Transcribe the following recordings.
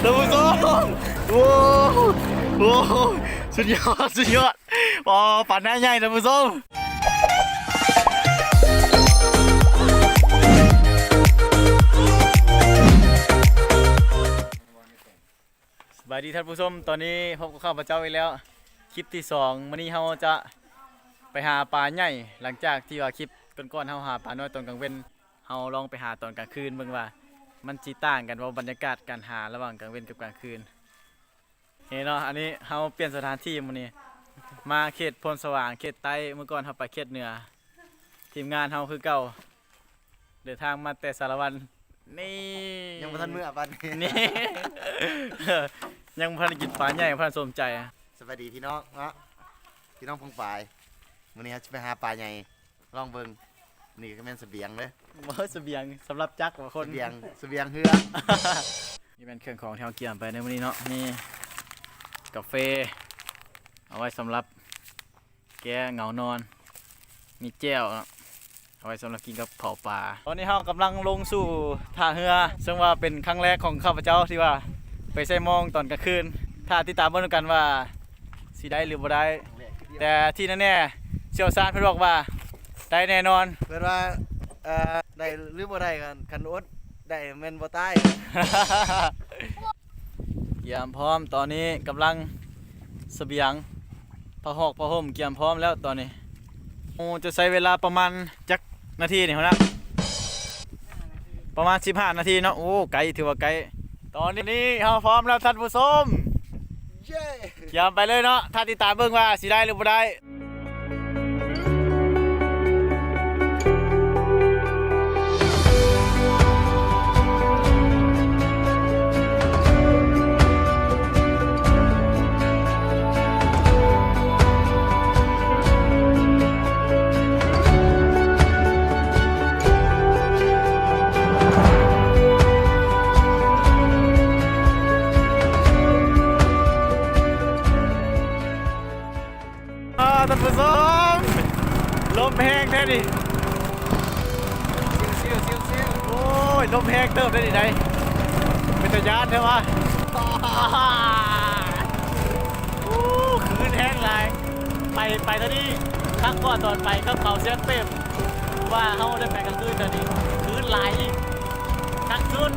ท่านผู้ชมโอ้โหสุดยอดสุดยอดอ๋อฝันหน้าใหญ่ท่านผู้ชมสวัสดีท่านผู้ชมตอนนี้พบกับข้าพเจ้าอีกแล้วคลิปที่2วันนี้เราจะไปหาปลาใหญ่หลังจากที่ว่าคลิปก่อนๆเราหาปลาน้อยตอนกลางเว้นเราลองไปหาตอนกลางคืนเบิ่งว่ามันจีต่างกันว่าบรรยากาศการหาระหว่างกลางเว้นกับกลางคืนเห็นเนาะอันนี้เราเปลี่ยนสถานที่มื้อนี้มาเขตพลสว่างเขตใต้เมื่อก่อนเราไปเขตเหนือทีมงานเราคือเก่าเดินทางมาแต่สารวันนี่ยังบ่ทันมื้อปันนี่ ยังพันกินปลาใหญ่พันสมใจสวัสดีพี่น้องเนาะพี่น้องพงปายมื้อนี้จะไปหาปลาใหญ่ลองเบิ่งนี่ก็แม่นเสบียงเด้บ่เสบียงสำหรับจักว่าคนเสบียงเฮือ นี่เป็นเครื่องของที่เราเกี่ยมไปในมื้อนี้เนาะนี่กาแฟเอาไว้สำหรับแก้เหงานอนมีแก้วเอาไว้สำหรับกินกับเผาปลาตอนนี้เรากำลังลงสู่ท่าเรือซึ่งว่าเป็นครั้งแรกของข้าพเจ้าที่ว่าไปใส่มองตอนกลางคืนถ้าติดตามเบิ่งกันว่าสิได้หรือบ่ได้แต่ที่แน่ๆเชี่ยวชาญเพิ่นบอกว่าได้แน่นอนเพิ่นว่าได้หรือบ่ได้กันคันอดได้แม่นบ่ตาย เกี่ยมพร้อมตอนนี้กำลังเสบียงผ้าหอกผ้าห่มเกี่ยมพร้อมแล้วตอนนี้โอ้จะใช้เวลาประมาณจักนาทีนี่นะประมาณ15นาทีเนาะโอ้ไกลถือว่าไกลตอนนี้เราพร้อมแล้วท่านผู้ชมเย้เกี่ยมไปเลยเนาะถ้าติดตามเบิ่งว่าสิได้หรือบ่ได้ท่านผู้ชมลมแห้งแท้ดิโอ้ยลมแห้งเติมได้ดิไดเป็นตะยานใช่ไหมคืนแห้งเลยไปตอนนี้ครั้งก่อนตอนไปก็เขาเสียงเต็มว่าเขาได้ไปกลางคืนตอนนี้คืนไหลคักสุด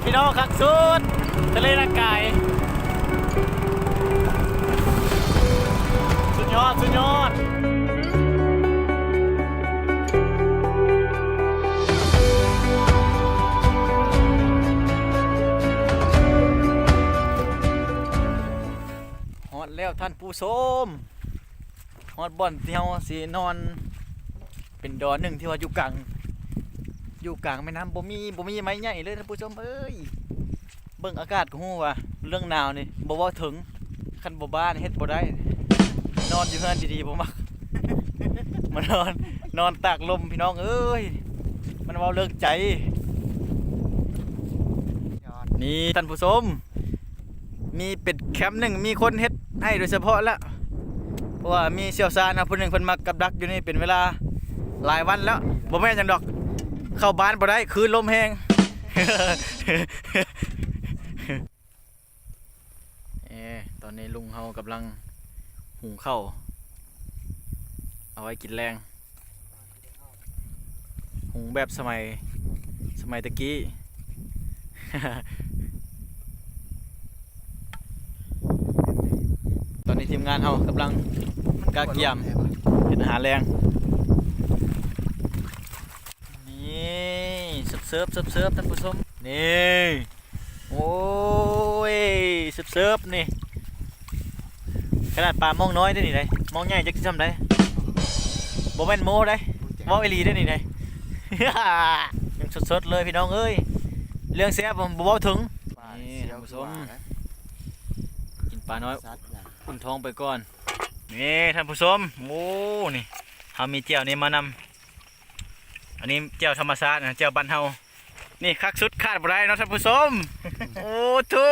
พี่น้องคักสุดทะเลน้ำไก่สุดยอดฮอดแล้วท่านผู้ชมฮอดบ่อนที่เฮาสินอนเป็นดอนหนึ่งที่ว่าอยู่กลางแม่น้ำบ่มีไม้ใหญ่เลยท่านผู้ชมเอ้ยเบิ่งอากาศก็ฮู้ว่าเรื่องหนาวนี่บ่ว่าถึงคันบ่บ้านเฮ็ดบ่ได้นอนอยู่เฮือนดีๆบ่มัก มานอนตากลมพี่น้องเอ้ยมันเว้าเลิกใจนี่ท่านผู้ชมมีเป็ดแคมป์หนึ่งมีคนเฮ็ดให้โดยเฉพาะแล้วเพราะว่ามีเชี่ยวชาญนะผู้หนึ่งเพิ่นมักกับดักอยู่นี่เป็นเวลาหลายวันแล้วบ่แม่นหยังดอกเข้าบ้านบ่ได้คืนลมแห้ง ตอนนี้ลุงเฮากำลังหุงข้าวเอาไว้กินแรงหุงแบบสมัยตะกี้ ตอนนี้ทีมงานเฮากำลังกาเกี่ยมเห็นอาหารแรงเสิร์ฟท่านผู้ชมนี่โอ้ยเสิร์ฟนี่ขนาดปลามองน้อยได้นี่ได้มองใหญ่จักทำได้บ่แม่นโมได้มองเอลีได้นี่ได้ ยังสดเลยพี่น้องเอ้ยเรื่องแซ่บผมบ่ถึงนี่ท่านผู้ชมกินปลาน้อยอุ่นท้องไปก่อนนี่ท่านผู้ชมโอ้นี่เขามีเจียวนี่มานำ อันนี้เจียวธรรมชาตินะเจียวบ้านเฮานี่คักสุดขาดบ่ได้เนาะท่านผู้ชม โอ้ทู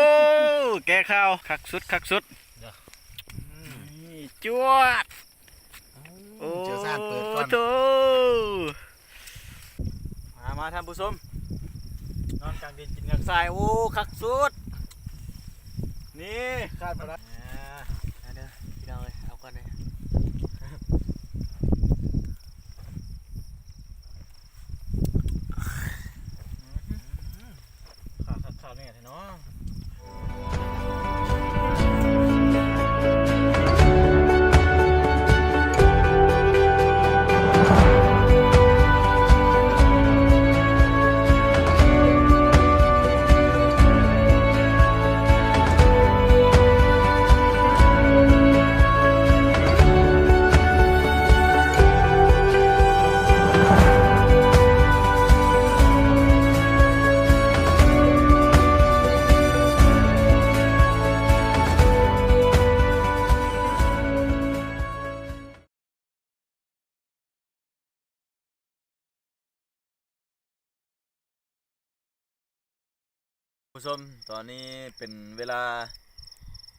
แกข้าวคักสุดนี่จวดโอ้ เจอซ่านเปิดก่อน ทูมาท่านผู้ชมนอนกลางดินกินกลางทรายโอ้คักสุดนี่ขาดบ่ได้เด้อพี่น้องเลยเอาก่อนเลยขาดเนี่ยเนาะผู้ชมตอนนี้เป็นเวลา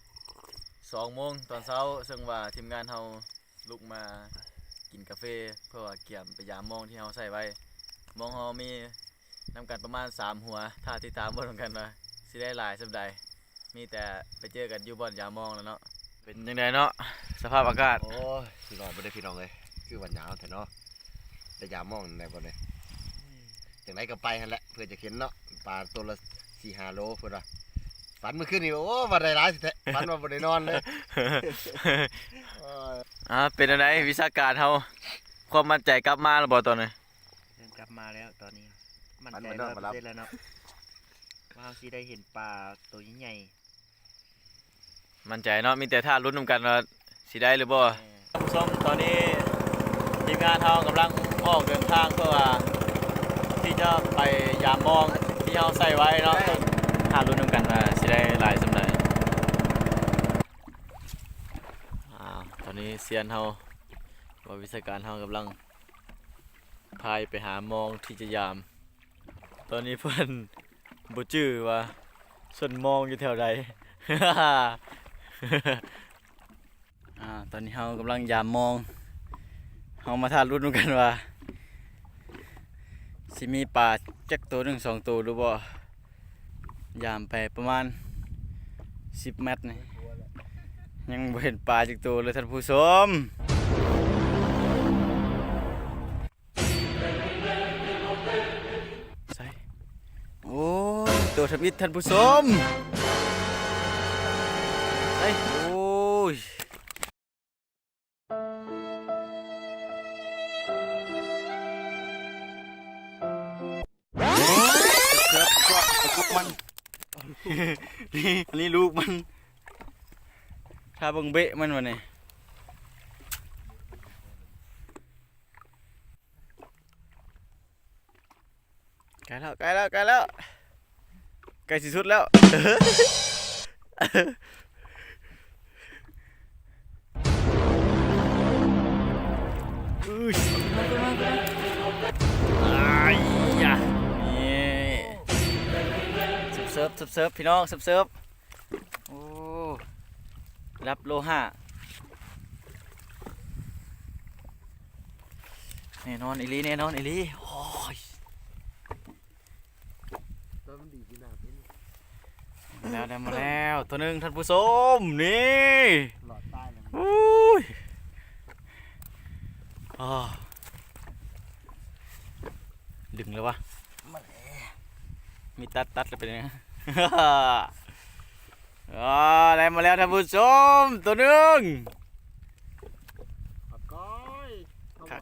2 โมงตอนเช้าซึ่งว่าทีมงานเราลุกมากินกาแฟเพื่อว่าเกี่ยมไปยามมองที่เราใส่ไว้มองเรามีนำกันประมาณ3 หัวถ้าติดตามบ่เหมือนกันว่าสิได้หลายสัปดาห์มีแต่ไปเจอกันอยู่บ่อนยามมองแล้วเนาะเป็นยังไงเนาะสภาพอากาศ โอ้ยพี่น้องไม่ได้พี่น้องเลยคือวันหนาวแท้เนาะแต่ยามมองในบ่เนี่ยอย่างไรก็ไปหั่นแหละเพื่อจะเห็นเนาะปลาตัวละ4-5 โลเพื่อนว่าฝันเมื่อคืนนี่โอ้วันใดร้ายสิแท้ฝันว่าบ่ได้นอนเลย เป็นอะไรวิชาการเราความมั่นใจกลับมาแล้วบ่ตอนนี้ เริ่มกลับมาแล้วตอนนี้มัน มัน ใจ มาเน ร้ อะ อย มา เปอ รับ ร์เซ็นต์แล้วเนาะว่าเราสิได้เห็นปลาตัวใหญ่ มั่นใจเนาะมีแต่ท่าลุ้นนำกันว่าสิได้หรือบ่ ๆ ผู้ชมตอนนี้ทีมงานเรากำลังออกเดินทางเพื่อว่าที่จะไปยามมองที่เราใส่ไว้เนาะต้องหารุ่นนำกันว่าสิได้หลายสำหรับตอนนี้เซียนเราว่าวิชาการเรากำลังพายไปหามองที่จะยาม ตอนนี้เพิ่นบ่จื้อว่าส่วนมองอยู่แถวใด ตอนนี้เรากำลังยามมองเรามาทารุ่นกันว่าสิมีปลาจักตัวหนึ่ง2 ตัวหรือบ่ยามไปประมาณ10 เมตรนี่ยังบ่เห็นปลาจักตัวเลยท่านผู้ชมใส่โอ้ยตัวทำอิฐท่านผู้ชมใส่โอ้ย ลูกมัน นี่ลูกมัน ถ้าเบิ่งเบะมันวะเนี่ยใกล้แล้วใกล้แล้วใกล้แล้วใกล้สิสุดแล้ว อุ้ยอ้ายยะนี่เสิร์ฟพี่น้องเสิร์ฟโอ้รับโลห้าแน่นอนอีลีโอ้ยได้มาแล้วตัวหนึ่งท่านผู้ชมนี่ หลอดใต้เลย อุ้ยดึงเลยวะมีตัดแล้วเป็นยังไง ได้มาแล้วท่านผู้ชมตัวหนึ่งคั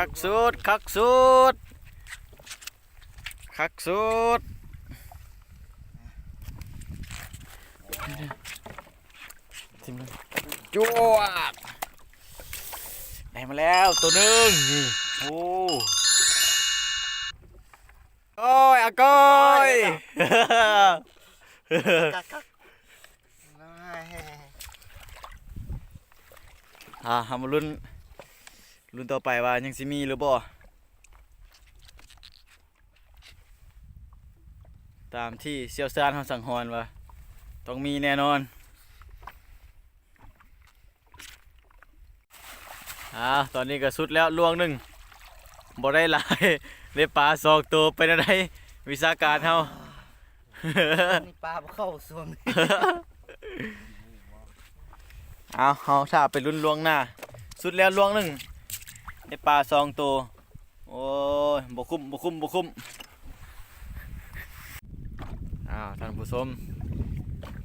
กสุดทิมเลยจวดได้มาแล้วตัวหนึ่งนี่โอ้ยอาก้อย หามาลุ้นต่อไปว่ายังสิมีหรือบ่ ตามที่เชี่ยวชาญเขาสั่งหอนว่าต้องมีแน่นอนตอนนี้ก็สุดแล้วลวงหนึ่งบ่ได้หลายได้ปลาสองตัวเป็นอะไรวิชาการเฮา นี่ปลาบ่เข้าส่วง เฮาถ้าไปลุ้นลวงหน้าสุดแล้วลวงหนึ่งได้ปลาสองตัวโอ้ยบ่คุ้มท่านผู้ชม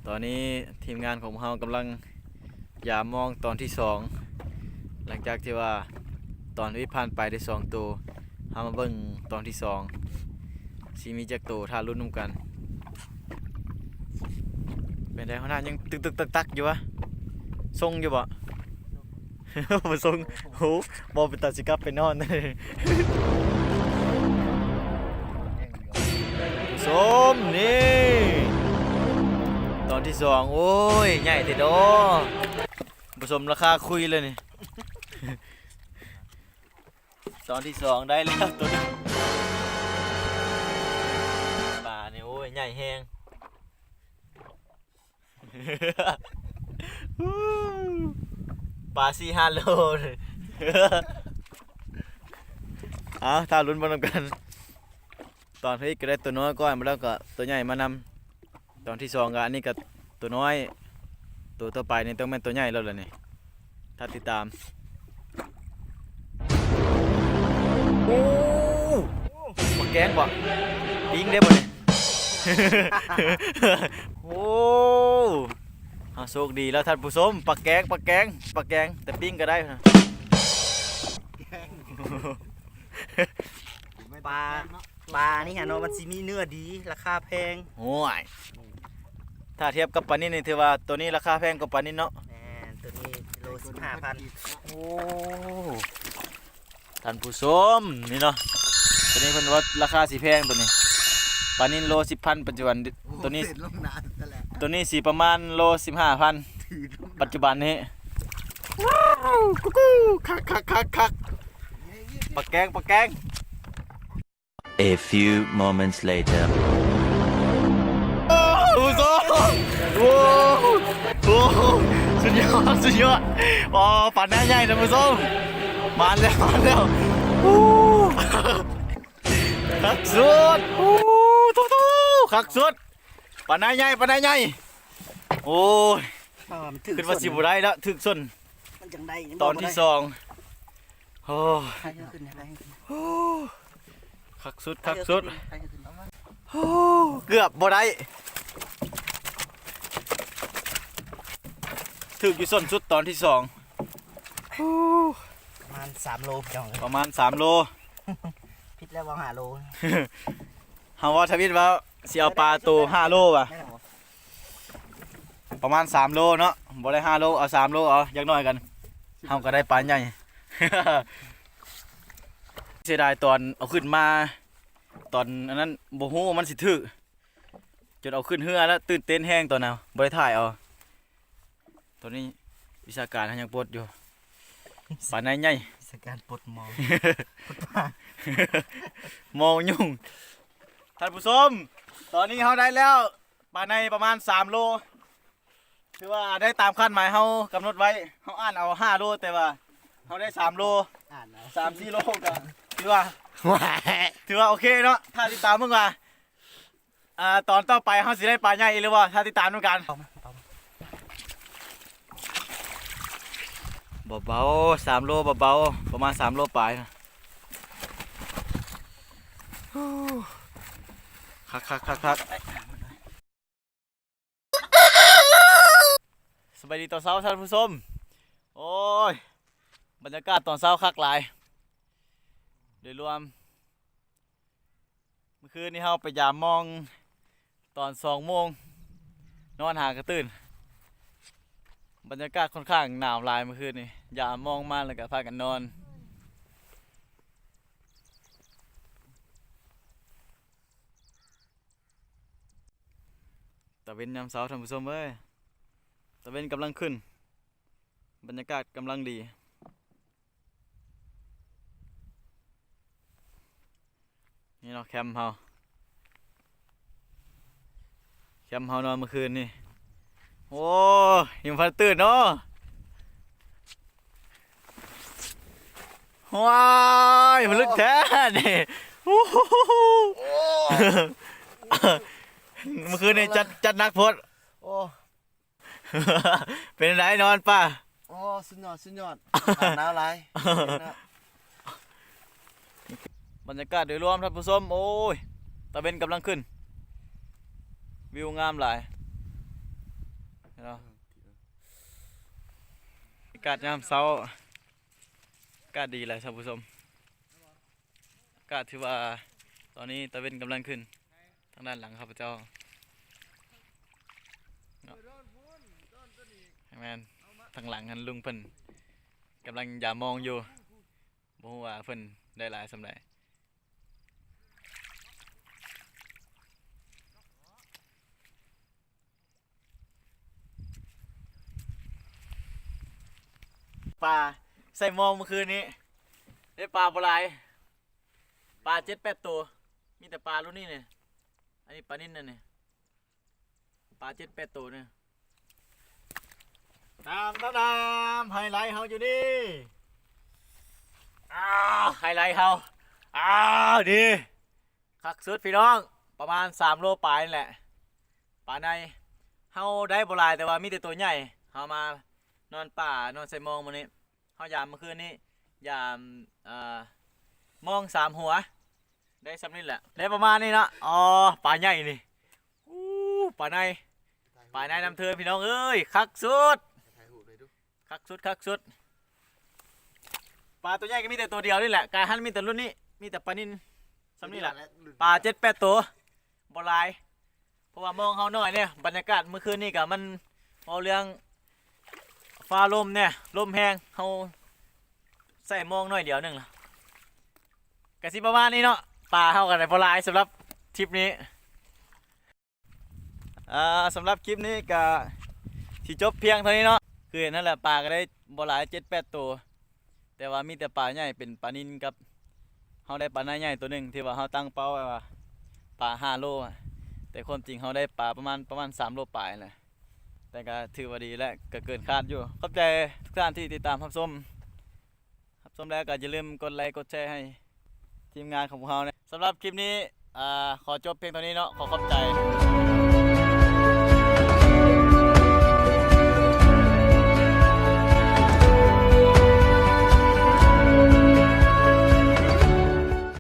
ตอนนี้ทีมงานของเรากำลังอย่ามองตอนที่สองหลังจากที่ว่าตอนที่ผ่านไปได้สองตัวเฮามาเบิ่งตอนที่สองสิมีจักตัวถ้าลุ้นนำกันเป็นไงหัวหน้ายังตึกตักอยู่วะทรงอยู่บ่ บ่ทรงโหบ่เป็นตาสิกลับไปนอนสมนี่ตอนที่สองโอ้ยใหญ่ติดอผสมราคาคุยเลยนี่ ตอนที่สองได้แล้วตัวนึงปลาเนี่ยโอ้ยใหญ่แฮง ปลา4-5 โลเลย ถ้าลุ้นบอลกันตอนที่ก็ได้ตัวน้อยก่อนมาแล้วก็ตัวใหญ่มานำตอนที่สองก็อันนี้ก็ตัวน้อยตัวต่อไปนี่ต้องเป็นตัวใหญ่แล้วล่ะนี่ถ้าติดตามโอ้ปลาแกงบ่ปิ้งได้บ่เนี่ย โอ้โชคดีแล้วท่านผู้ชมปลาแกงแต่ปิ้งก็ได้นะ ปลานี่ฮะเนาะมันสิมีเนื้อดีราคาแพง โอ้ยถ้าเทียบกับปลานิ่นนี่ถือว่าตัวนี้ราคาแพงกว่าปลานิ่นเนาะ แหมตัวนี้กิโล15,000 โอ้ท่านผู้ชมนี่เนาะตัวนี้เพิ่นว่าราคาสิแพงตัวนี้ปลานิ่นโล 10,000 ปัจจุบันตัวนี้สิประมาณโล 15,000 ปัจจุบันนี้ว้าวกุ๊กคักปลาแกง A few moments later. ผู้ชมโอ้โหสุดยอดอ๋อปั่นหน้าใหญ่ท่านผู้ชมมาแล้วโอ้คักสุดโอ้ตุ๊คักสุดปั่นหน้าใหญ่โอ้ย มันถึก ขึ้นมาสิบได้แล้วถึกส้น มันจังได้ ตอนที่สองโอ้ ให้ขึ้นให้ขึ้น คักสุด ให้ขึ้น โอ้เกือบบ่ได้ถึกอยู่ส้นสุดตอนที่สอง ประมาณ3 โลพี่น้อง ประมาณ3 โล พิษแล้วว่า5 โล เฮาว่าทวิตว่าสิเอาปลาตัว5 โลว่ะ ได้หรอ ประมาณ3 โลเนาะบ่ได้5 โลเอา3 โลเอาอย่างน้อยกันเฮาก็ได้ปลาใหญ่ เสียดายตอนเอาขึ้นมาตอนอันนั้นบ่ฮู้ว่ามันสิถึกจนเอาขึ้นเรือแล้วตื่นเต้นแห้งตอนนั้นบ่ได้ถ่ายเอาตอนนี้วิชาการยังปวดอยู่ปลาในใหญ่ สการปลดหมอ มองยุ่งท่านผู้ชมตอนนี้เฮาได้แล้วปลาในประมาณ3 โลถือว่าได้ตามคาดหมายเฮากำหนดไว้เฮาอ่านเอา5 โลแต่ว่าเฮาได้3 โล อ่านนะ 3-4 โลก็ถือว่าโอเคเนาะถ้าติดตามมึงว่าตอนต่อไปเฮาสิได้ปลาใหญ่อีกหรือว่าถ้าติดตามด้วยกันเบาๆ3 โลเบาๆประมาณ3 โลปลายนะคักสบายดีตอนเช้าท่านผู้ชมโอ้ยบรรยากาศตอนเช้าคักหลายโดยรวมเมื่อคืนนี้เราไปยามมองตอน2 โมงนอนหากระตื่นบรรยากาศค่อนข้างหนาวหลายเมื่อคืนนี้ยามมองมาแล้วก็พากันนอนตะเวนยามเช้าท่านผู้ชมเอ้ยตะเวนกำลังขึ้นบรรยากาศกำลังดีนี่เนาะแคมป์เฮา แคมป์เฮานอนเมื่อคืนนี่โอ้ยังพันตื่นเนาะว้ายมันลึกแท้นี่โอ้โหเมื่อคืนนี่จัดหนักโพด โอ้ เป็นไรนอนป่ะ โอ้สุดยอดสุดยอดผ่านหนาวหลาย บรรยากาศโดยรวมท่านผู้ชมโอ้ยตะเวนกำลังขึ้นวิวงามหลายเห็นเนาะอากาศยามเช้าอากาศดีเลยท่านผู้ชมอากาศที่ว่าตอนนี้ตะเวนกำลังขึ้นทางด้านหลังข้าพเจ้าเนาะแมนทางหลังหันลุงเพิ่นกำลังอย่ามองอยู่บ่ฮู้ว่าเพิ่นได้หลายสำใด ปลาใส่มองเมื่อคืนนี้ได้ปลาปลายปลา7-8ตัวมีแต่ปลารุ่นนี้เนี่ยอันนี้ปลานิ่นนั่นเนี่ยปลา7-8ตัวเนี่ยตามไฮไลท์เฮาอยู่นี่ไฮไลท์เฮาดีคักสุดพี่น้องประมาณ3 โลปลายนี่แหละปลาในเฮาได้ปลายแต่ว่ามีแต่ตัวใหญ่เฮามานอนป่านอนใส่มองมื้อนี้เฮายามเมื่อคืนนี้ยามมอง3 หัวได้ซ้ำนี่แหละได้ประมาณนี้เนาะอ๋อปลาใหญ่นี่ปลาในน้ำเทินพี่น้องเอ้ยคักสุดคักสุดปลาตัวใหญ่ก็มีแต่ตัวเดียวนี่แหละกายหันมีแต่รุ่นนี้มีแต่ปลานินซ้ำนี่แหละปลา7-8 ตัวบ่หลายเพราะว่ามองเฮาหน่อยเนี่ยบรรยากาศเมื่อคืนนี้ก็มันเอาเรื่องฟ้าลมเนี่ยลมแห้งเขาใส่มองหน่อยเดียวหนึ่งล่ะกะสิประมาณนี้เนาะปลาเข้ากันในพลายสำหรับทริปนี้สำหรับคลิปนี้ก็ที่จบเพียงเท่านี้เนาะคือนั่นแหละปลาก็ได้บ่หลาย7-8 ตัวแต่ว่ามีแต่ปลาใหญ่เป็นปลานิลกับเขาได้ปลาหน้าใหญ่ตัวหนึ่งที่ว่าเขาตั้งเป้าไว้ว่าปลา5 โลแต่ความจริงเขาได้ปลาประมาณ3 โลปลายแหละแต่ก็ถือว่าดีและก็เกินคาดอยู่ขอบใจทุกท่านที่ติดตามรับชมแล้วก็อย่าลืมกดไลค์กดแชร์ให้ทีมงานของพวกเราเนี่ยสำหรับคลิปนี้ขอจบเพียงเท่านี้เนาะขอขอบใจ